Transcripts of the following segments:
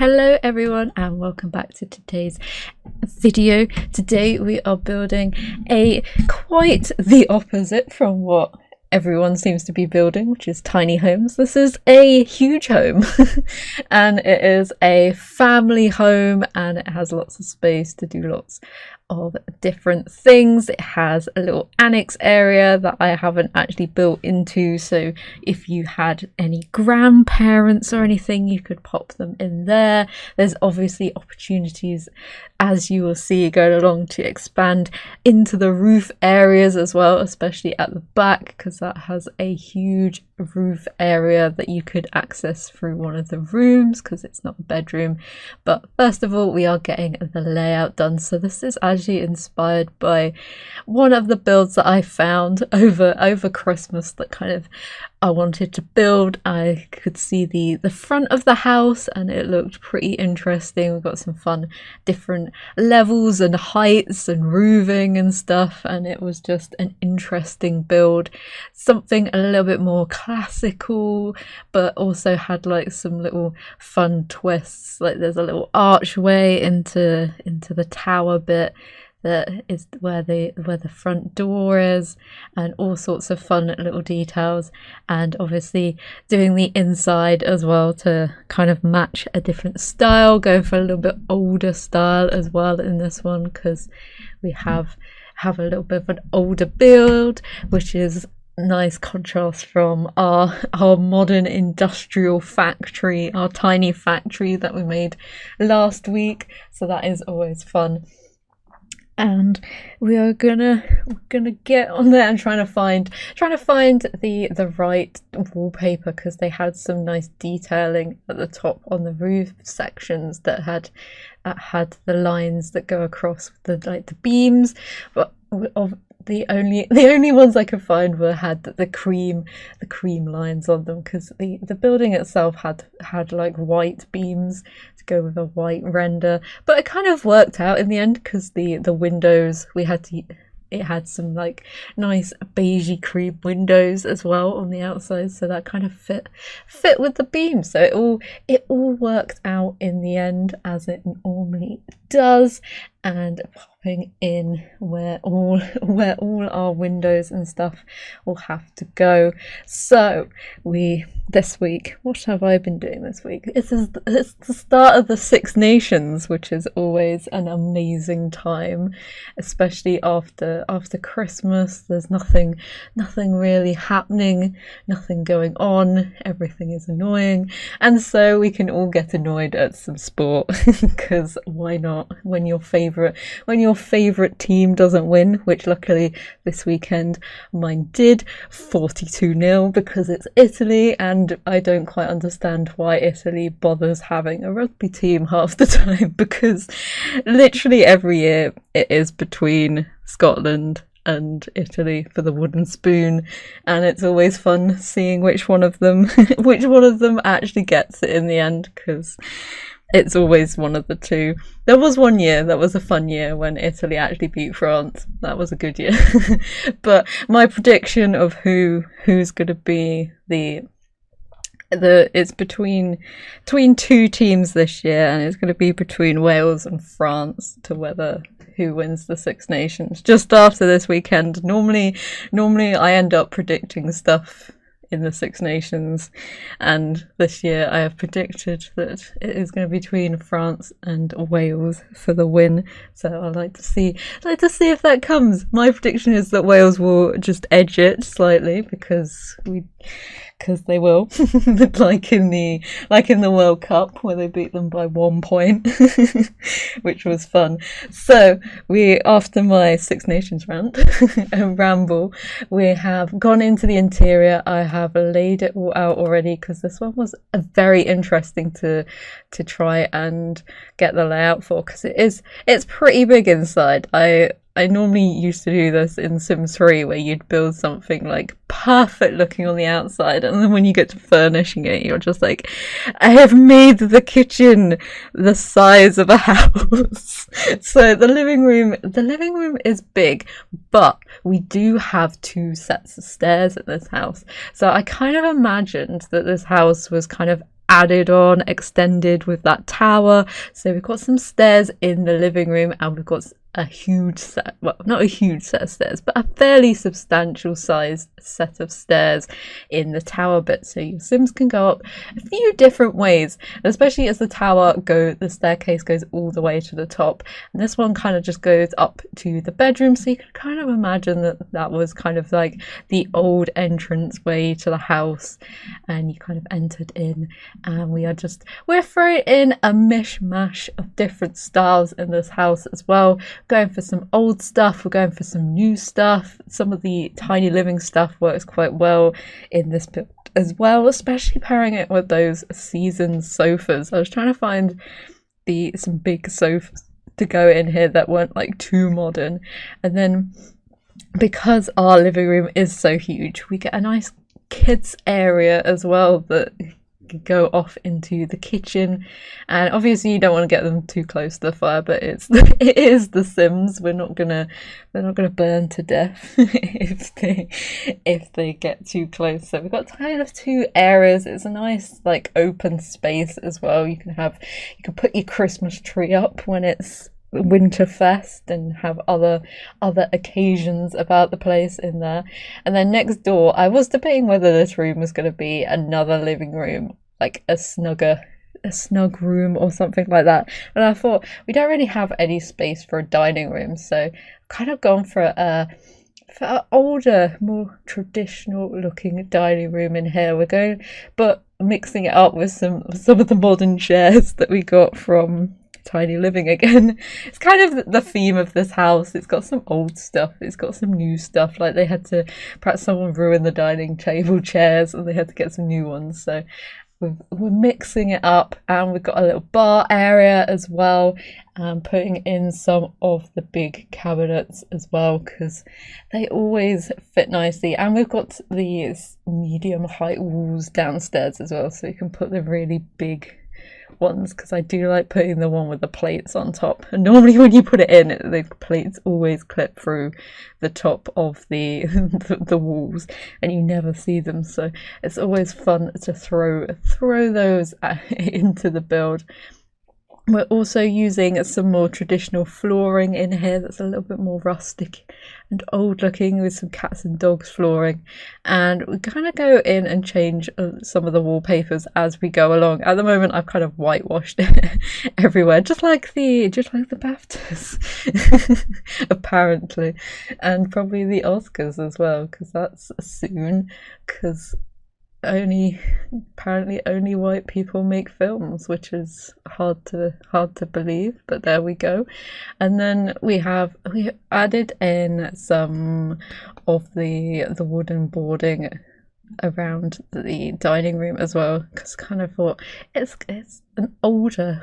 Hello everyone and welcome back to today's video. Today we are building a quite the opposite from what everyone seems to be building, which is tiny homes. This is a huge home and it is a family home and it has lots of space to do lots of different things. It has a little annex area that I haven't actually built into, so if you had any grandparents or anything, you could pop them in there. There's obviously opportunities, as you will see going along, to expand into the roof areas as well, especially at the back, because that has a huge roof area that you could access through one of the rooms because it's not a bedroom. But first of all, we are getting the layout done. So this is actually inspired by one of the builds that I found over Christmas that kind of I wanted to build. I could see the front of the house and it looked pretty interesting. We've got some fun different levels and heights and roofing and stuff, and it was just an interesting build, something a little bit more classical but also had like some little fun twists. Like there's a little archway into the tower bit that is where the front door is, and all sorts of fun little details, and obviously doing the inside as well to kind of match a different style, going for a little bit older style as well in this one, because we have a little bit of an older build, which is nice contrast from our modern industrial factory, our tiny factory that we made last week. So that is always fun. And we are gonna get on there and trying to find the right wallpaper, because they had some nice detailing at the top on the roof sections that had the lines that go across the beams, but the only ones I could find had the cream lines on them, because the building itself had like white beams to go with a white render, but it kind of worked out in the end, because the windows it had some like nice beigey cream windows as well on the outside, so that kind of fit with the beams. So it all worked out in the end, as it normally does, and popping in where all our windows and stuff will have to go. So this week, what have I been doing this week? It's the start of the Six Nations, which is always an amazing time, especially after Christmas. There's nothing really happening, nothing going on, everything is annoying, and so we can all get annoyed at some sport because why not, when your favorite team doesn't win, which luckily this weekend mine did, 42-0, because it's Italy, and I don't quite understand why Italy bothers having a rugby team half the time, because literally every year it is between Scotland and Italy for the wooden spoon, and it's always fun seeing which one of them actually gets it in the end, because it's always one of the two. There was one year that was a fun year when Italy actually beat France. That was a good year. But my prediction of who's going to be it's between two teams this year, and it's going to be between Wales and France to who wins the Six Nations just after this weekend. Normally I end up predicting stuff in the Six Nations, and this year I have predicted that it is going to be between France and Wales for the win. So I'd like to see if that comes. My prediction is that Wales will just edge it slightly, because they will, like in the World Cup where they beat them by 1 point, which was fun. So after my Six Nations rant and ramble, we have gone into the interior. I have laid it all out already, because this one was very interesting to try and get the layout for, because it's pretty big inside. I normally used to do this in Sims 3, where you'd build something like perfect looking on the outside, and then when you get to furnishing it, you're just like, I have made the kitchen the size of a house. So the living room is big, but we do have 2 sets of stairs in this house. So I kind of imagined that this house was kind of added on, extended with that tower. So we've got some stairs in the living room, and we've got a huge set, well, not a huge set of stairs, but a fairly substantial sized set of stairs in the tower bit, so your Sims can go up a few different ways, especially as the staircase goes all the way to the top, and this one kind of just goes up to the bedroom, so you can kind of imagine that was kind of like the old entrance way to the house, and you kind of entered in, and we're throwing in a mishmash of different styles in this house as well. Going for some old stuff, we're going for some new stuff. Some of the tiny living stuff works quite well in this build as well, especially pairing it with those seasoned sofas. I was trying to find some big sofas to go in here that weren't like too modern, and then because our living room is so huge, we get a nice kids area as well that go off into the kitchen, and obviously you don't want to get them too close to the fire, but it is The Sims. They're not gonna burn to death if they get too close. So we've got kind of two areas. It's a nice like open space as well. You can put your Christmas tree up when it's Winterfest and have other occasions about the place in there. And then next door, I was debating whether this room was going to be another living room, like a snug room or something like that, and I thought we don't really have any space for a dining room, so I've kind of gone for an older, more traditional looking dining room in here. But mixing it up with some of the modern chairs that we got from Tiny Living again. It's kind of the theme of this house. It's got some old stuff, it's got some new stuff, like perhaps someone ruined the dining table chairs and they had to get some new ones, so we're mixing it up. And we've got a little bar area as well, and putting in some of the big cabinets as well because they always fit nicely. And we've got these medium height walls downstairs as well, so you can put the really big ones, because I do like putting the one with the plates on top, and normally when you put it in, the plates always clip through the top of the walls and you never see them, so it's always fun to throw those into the build. We're also using some more traditional flooring in here that's a little bit more rustic and old looking, with some cats and dogs flooring, and we kind of go in and change some of the wallpapers as we go along. At the moment I've kind of whitewashed it everywhere, just like the BAFTAs apparently, and probably the Oscars as well, because that's soon, because apparently only white people make films, which is hard to believe, but there we go. And then we added in some of the wooden boarding around the dining room as well, because kind of thought it's an older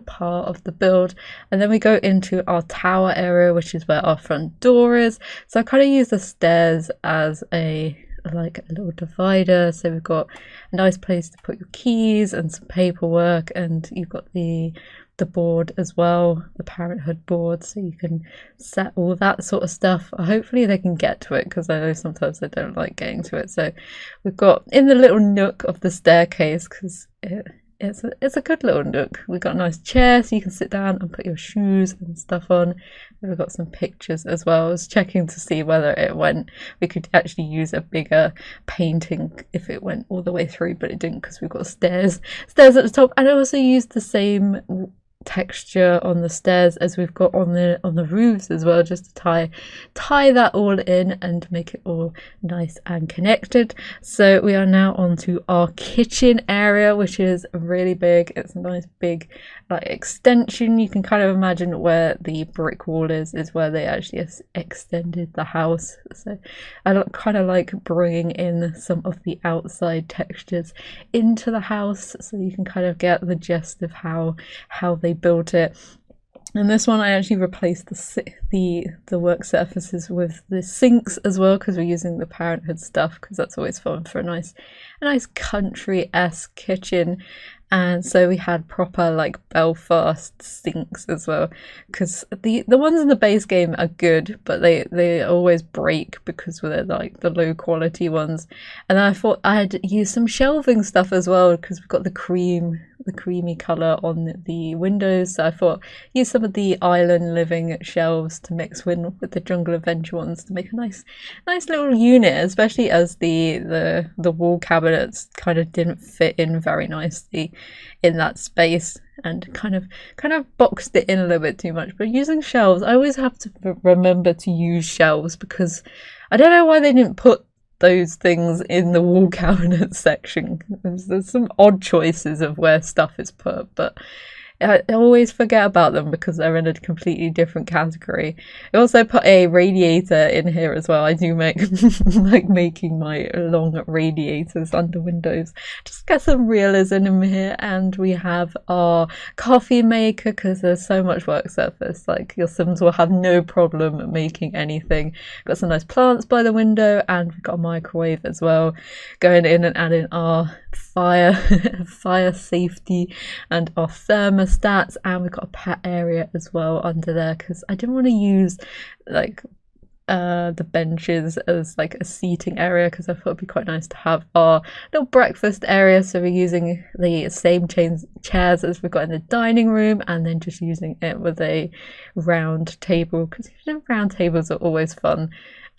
part of the build. And then we go into our tower area, which is where our front door is, so I kind of use the stairs as a little divider, so we've got a nice place to put your keys and some paperwork, and you've got the board as well, the parenthood board, so you can set all that sort of stuff. Hopefully they can get to it, because I know sometimes they don't like getting to it. So we've got in the little nook of the staircase, because it's a good little nook, we've got a nice chair so you can sit down and put your shoes and stuff on. We've got some pictures as well. I was checking to see whether we could actually use a bigger painting if it went all the way through, but it didn't, because we've got stairs at the top. And I also used the same texture on the stairs as we've got on the roofs as well, just to tie that all in and make it all nice and connected. So we are now on to our kitchen area, which is really big. It's a nice big extension. You can kind of imagine where the brick wall is where they actually extended the house. So I kind of like bringing in some of the outside textures into the house, so you can kind of get the gist of how they built it. And this one I actually replaced the work surfaces with the sinks as well, because we're using the Parenthood stuff, because that's always fun for a nice country-esque kitchen. And so we had proper like Belfast sinks as well, because the ones in the base game are good, but they always break because they're like the low quality ones. And then I thought I'd use some shelving stuff as well, because we've got the creamy colour on the windows, so I thought use some of the island living shelves to mix with the jungle adventure ones to make a nice little unit, especially as the wall cabinets kind of didn't fit in very nicely in that space, and kind of boxed it in a little bit too much. But using shelves, I always have to remember to use shelves, because I don't know why they didn't put those things in the wall cabinet section. There's some odd choices of where stuff is put, but I always forget about them because they're in a completely different category. I also put a radiator in here as well. I do like making my long radiators under windows. Just get some realism in here. And we have our coffee maker, because there's so much work surface. Like, your Sims will have no problem making anything. Got some nice plants by the window, and we've got a microwave as well. Going in and adding our fire safety and our thermostats, and we've got a pet area as well under there, because I didn't want to use like the benches as like a seating area, because I thought it'd be quite nice to have our little breakfast area. So we're using the same chairs as we've got in the dining room, and then just using it with a round table, because round tables are always fun,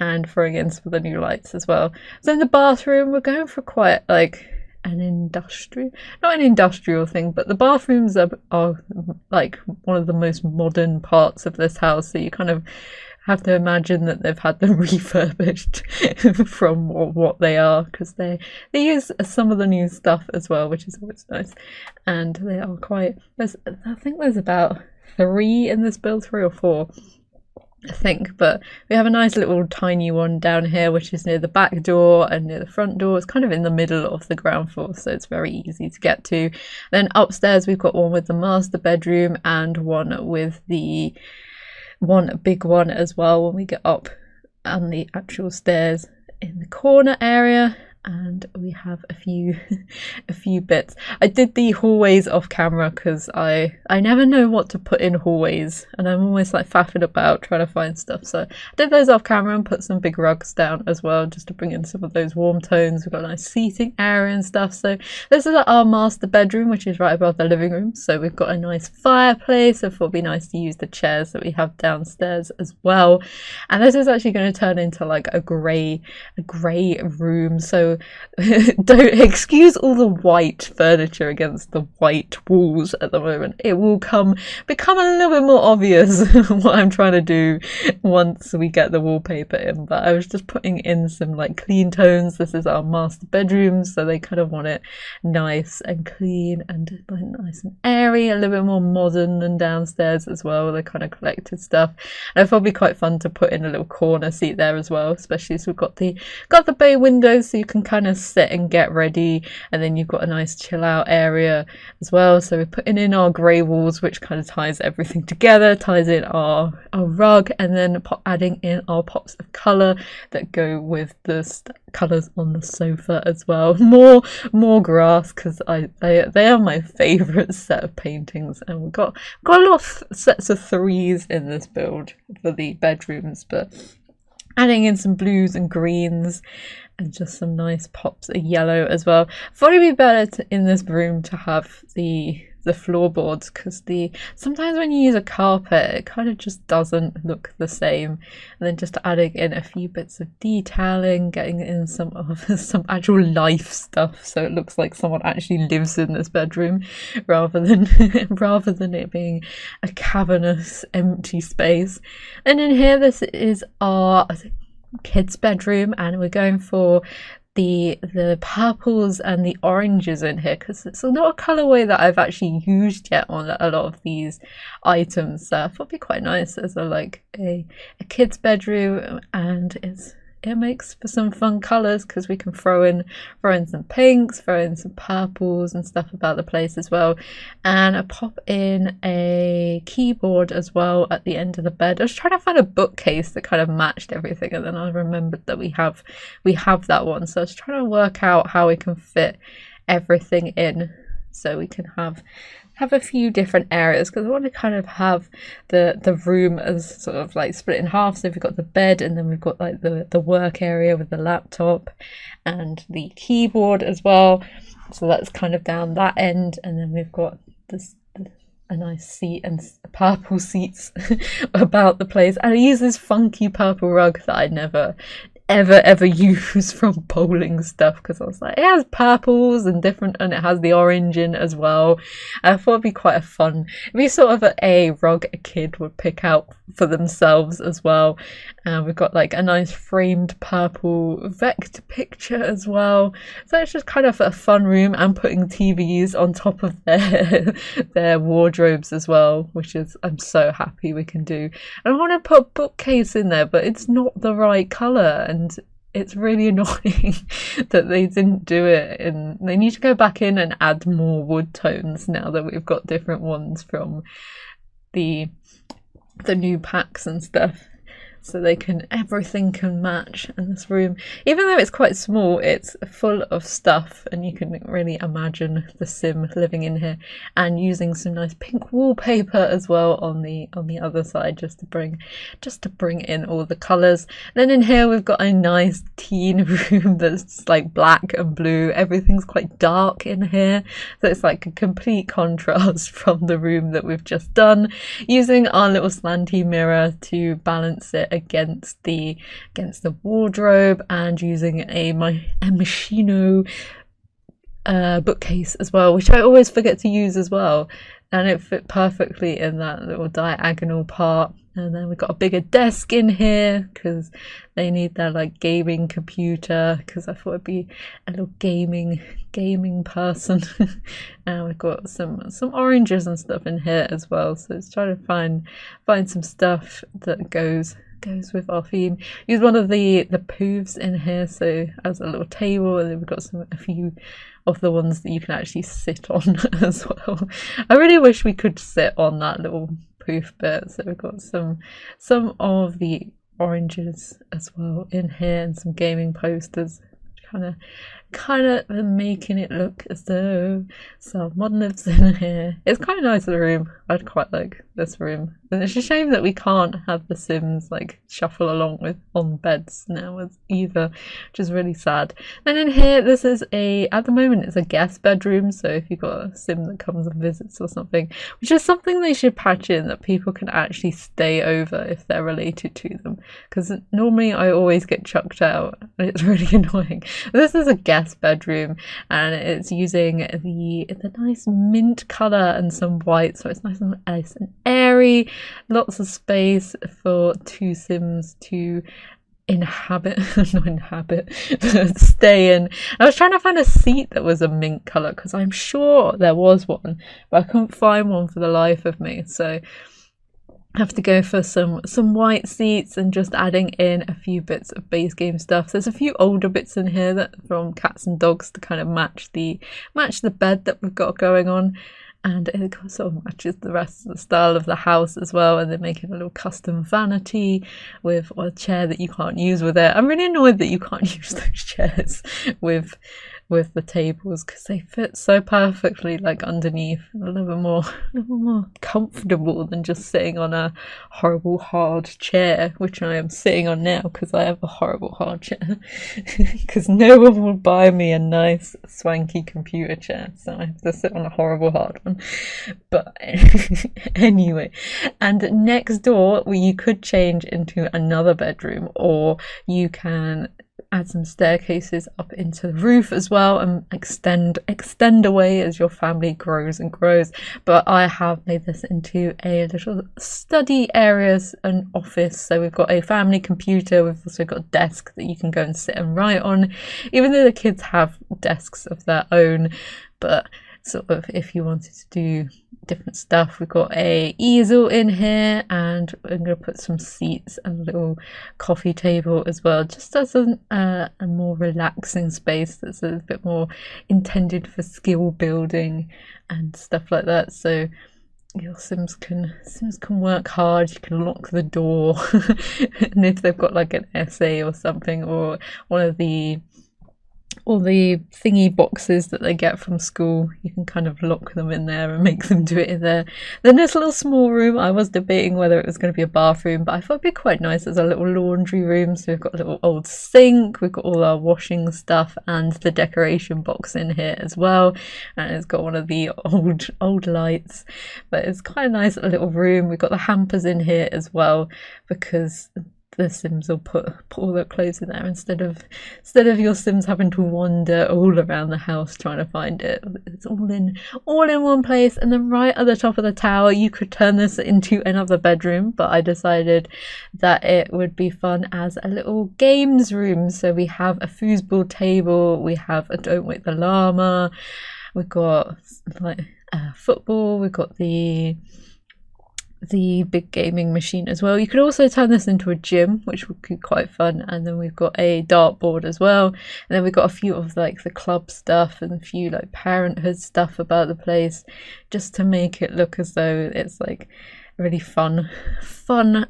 and throwing in some of the new lights as well. So in the bathroom, we're going for quite like not an industrial thing, but the bathrooms are like one of the most modern parts of this house, so you kind of have to imagine that they've had them refurbished from what they are, because they use some of the new stuff as well, which is always nice. And they are quite, I think there's about 3 in this build, 3 or 4, I think, but we have a nice little tiny one down here, which is near the back door and near the front door. It's kind of in the middle of the ground floor, so it's very easy to get to. Then upstairs we've got one with the master bedroom, and one big one as well when we get up on the actual stairs in the corner area. And we have a few bits. I did the hallways off camera because I never know what to put in hallways, and I'm always like faffing about trying to find stuff. So I did those off camera and put some big rugs down as well, just to bring in some of those warm tones. We've got a nice seating area and stuff. So this is our master bedroom, which is right above the living room. So we've got a nice fireplace. I thought it'd be nice to use the chairs that we have downstairs as well. And this is actually going to turn into like a grey room. So don't excuse all the white furniture against the white walls at the moment. It will become a little bit more obvious what I'm trying to do once we get the wallpaper in, but I was just putting in some like clean tones. This is our master bedroom, so they kind of want it nice and clean and nice and airy, a little bit more modern than downstairs as well, the kind of collected stuff. And it'll be quite fun to put in a little corner seat there as well, especially as we've got the bay windows, so you can kind of sit and get ready, and then you've got a nice chill out area as well. So we're putting in our grey walls, which kind of ties everything together, ties in our rug, and then adding in our pops of colour that go with the colours on the sofa as well. More grass, because they are my favourite set of paintings, and we've got a lot of sets of 3s in this build for the bedrooms, but adding in some blues and greens and just some nice pops of yellow as well. I thought it'd be better in this room to have the floorboards, because sometimes when you use a carpet it kind of just doesn't look the same, and then just adding in a few bits of detailing, getting in some actual life stuff, so it looks like someone actually lives in this bedroom rather than it being a cavernous empty space. And in here, this is our kids' bedroom, and we're going for the purples and the oranges in here, because it's not a colourway that I've actually used yet on a lot of these items, so I thought it'd be quite nice as a kids' bedroom. And it makes for some fun colours, because we can throw in some pinks, throw in some purples and stuff about the place as well. And I pop in a keyboard as well at the end of the bed. I was trying to find a bookcase that kind of matched everything, and then I remembered that we have that one. So I was trying to work out how we can fit everything in, so we can have a few different areas, because I want to kind of have the room as sort of like split in half. So we've got the bed, and then we've got like the work area with the laptop and the keyboard as well. So that's kind of down that end, and then we've got a nice seat and purple seats about the place. And I use this funky purple rug that I never ever use from bowling stuff, because I was like, it has purples and different, and it has the orange in as well. I thought it'd be quite it'd be sort of a rug a kid would pick out for themselves as well. We've got like a nice framed purple vector picture as well, so it's just kind of a fun room, and putting TVs on top of their wardrobes as well, which is, I'm so happy we can do. And I want to put a bookcase in there, but it's not the right colour, and it's really annoying that they didn't do it, and they need to go back in and add more wood tones now that we've got different ones from the new packs and stuff, so everything can match in this room. Even though it's quite small, it's full of stuff, and you can really imagine the sim living in here, and using some nice pink wallpaper as well on the other side, just to bring in all the colours. Then in here we've got a nice teen room that's like black and blue. Everything's quite dark in here, so it's like a complete contrast from the room that we've just done, using our little slanty mirror to balance it against the wardrobe, and using a Machino bookcase as well, which I always forget to use as well, and it fit perfectly in that little diagonal part. And then we've got a bigger desk in here, because they need their like gaming computer, because I thought it'd be a little gaming person. And we've got some oranges and stuff in here as well, so it's trying to find some stuff that goes with our theme. Use one of the poofs in here, so as a little table, and then we've got a few of the ones that you can actually sit on as well. I really wish we could sit on that little poof bit. So we've got some of the oranges as well in here, and some gaming posters, kind of making it look as though someone lives in here. It's quite a nice room. I'd quite like this room, and it's a shame that we can't have the Sims like shuffle along on beds now either, which is really sad. And in here, this is at the moment it's a guest bedroom, so if you've got a Sim that comes and visits or something, which is something they should patch in, that people can actually stay over if they're related to them, because normally I always get chucked out and it's really annoying. This is a guest bedroom, and it's using the nice mint colour and some white, so it's nice and airy, lots of space for two Sims to stay in. I was trying to find a seat that was a mint colour, because I'm sure there was one, but I couldn't find one for the life of me, so have to go for some white seats, and just adding in a few bits of base game stuff. There's a few older bits in here that from cats and dogs to kind of match the bed that we've got going on, and it sort of matches the rest of the style of the house as well. And they're making a little custom vanity with a chair that you can't use with it. I'm really annoyed that you can't use those chairs with the tables, because they fit so perfectly like underneath, a little bit more comfortable than just sitting on a horrible hard chair, which I am sitting on now, because I have a horrible hard chair, because no one will buy me a nice swanky computer chair, so I have to sit on a horrible hard one. But anyway, and next door you could change into another bedroom, or you can add some staircases up into the roof as well, and extend away as your family grows and grows. But I have made this into a little study areas, an office. So we've got a family computer, we've also got a desk that you can go and sit and write on, even though the kids have desks of their own. But sort of if you wanted to do different stuff. We've got a easel in here, and I'm going to put some seats and a little coffee table as well, just as a more relaxing space that's a bit more intended for skill building and stuff like that. So your Sims can work hard. You can lock the door, and if they've got like an essay or something, or one of the thingy boxes that they get from school, you can kind of lock them in there and make them do it in there. Then this little small room, I was debating whether it was going to be a bathroom, but I thought it'd be quite nice as a little laundry room. So we've got a little old sink, we've got all our washing stuff, and the decoration box in here as well, and it's got one of the old lights, but it's quite a nice little room. We've got the hampers in here as well, because the Sims will put all their clothes in there instead of your Sims having to wander all around the house trying to find it. It's all in one place. And then right at the top of the tower, you could turn this into another bedroom, but I decided that it would be fun as a little games room. So we have a foosball table, we have a Don't Wake the Llama, we've got like football, we've got the big gaming machine as well. You could also turn this into a gym, which would be quite fun. And then we've got a dartboard as well, and then we've got a few of like the club stuff and a few like parenthood stuff about the place, just to make it look as though it's like a really fun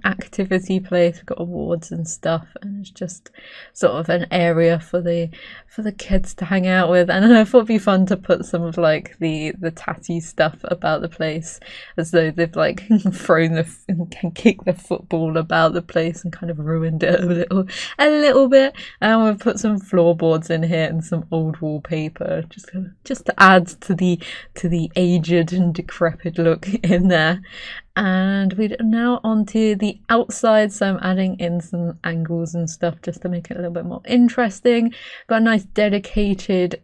activity place. We've got awards and stuff, and it's just sort of an area for the kids to hang out with. And I thought it'd be fun to put some of like the tatty stuff about the place, as though they've like kicked the football about the place and kind of ruined it a little bit. And we've put some floorboards in here and some old wallpaper, just to add to the aged and decrepit look in there. And we're now onto the outside, so I'm adding in some angles and stuff just to make it a little bit more interesting. Got a nice dedicated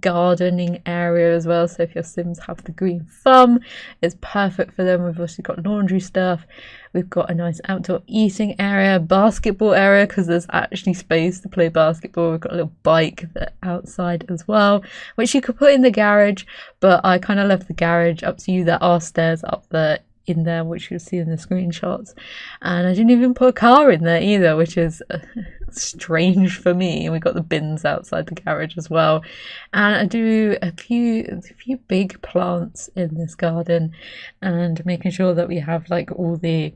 gardening area as well, so if your Sims have the green thumb, it's perfect for them. We've also got laundry stuff, we've got a nice outdoor eating area, basketball area because there's actually space to play basketball. We've got a little bike outside as well, which you could put in the garage, but I kind of left the garage up to you. There are stairs up there in there, which you'll see in the screenshots, and I didn't even put a car in there either, which is strange for me. And we got the bins outside the garage as well, and I do a few big plants in this garden, and making sure that we have like all the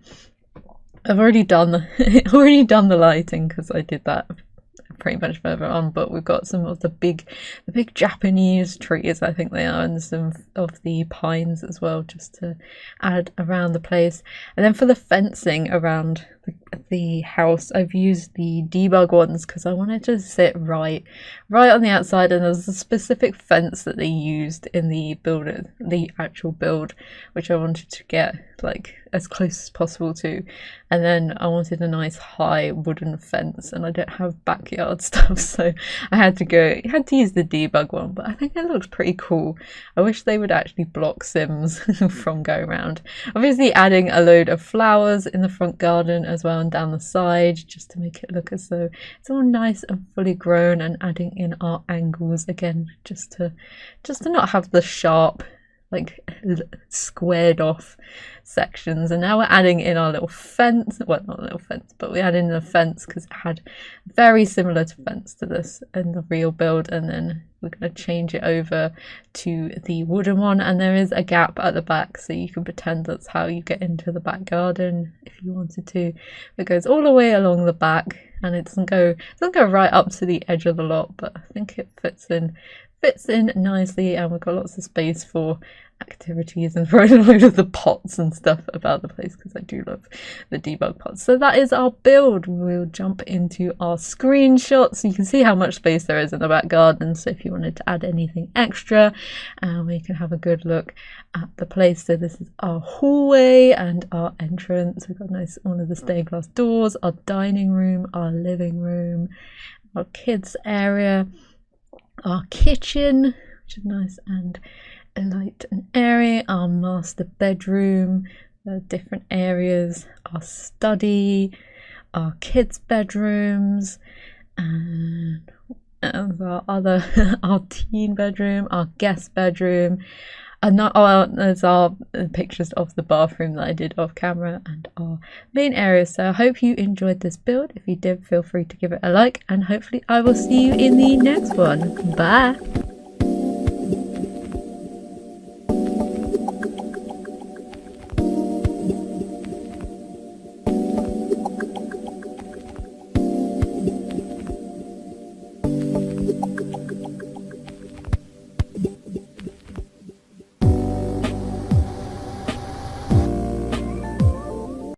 I've already done the lighting because I did that pretty much further on, but we've got some of the big Japanese trees, I think they are, and some of the pines as well, just to add around the place. And then for the fencing around the house, I've used the debug ones because I wanted to sit right on the outside, and there's a specific fence that they used in the actual build, which I wanted to get like as close as possible to. And then I wanted a nice high wooden fence, and I don't have backyard stuff, so I had to use the debug one, but I think it looks pretty cool. I wish they would actually block Sims from going around. Obviously adding a load of flowers in the front garden as well, and down the side, just to make it look as though it's all nice and fully grown, and adding in our angles again, just to not have the sharp like squared off sections. And now we're adding in our little fence, well, not a little fence, but we added in a fence because it had very similar to fence to this in the real build, and then we're going to change it over to the wooden one. And there is a gap at the back, so you can pretend that's how you get into the back garden if you wanted to. It goes all the way along the back, and it doesn't go right up to the edge of the lot, but I think it fits in nicely, and we've got lots of space for activities and throwing a load of the pots and stuff about the place because I do love the debug pots. So that is our build. We'll jump into our screenshots so you can see how much space there is in the back garden. So if you wanted to add anything extra, we can have a good look at the place. So this is our hallway and our entrance. We've got nice one of the stained glass doors, our dining room, our living room, our kids area, our kitchen, which is nice and light and airy, our master bedroom, the different areas, our study, our kids' bedrooms, and our teen bedroom, our guest bedroom, and there's our pictures of the bathroom that I did off camera and our main area. So I hope you enjoyed this build. If you did, feel free to give it a like, and hopefully I will see you in the next one. Bye.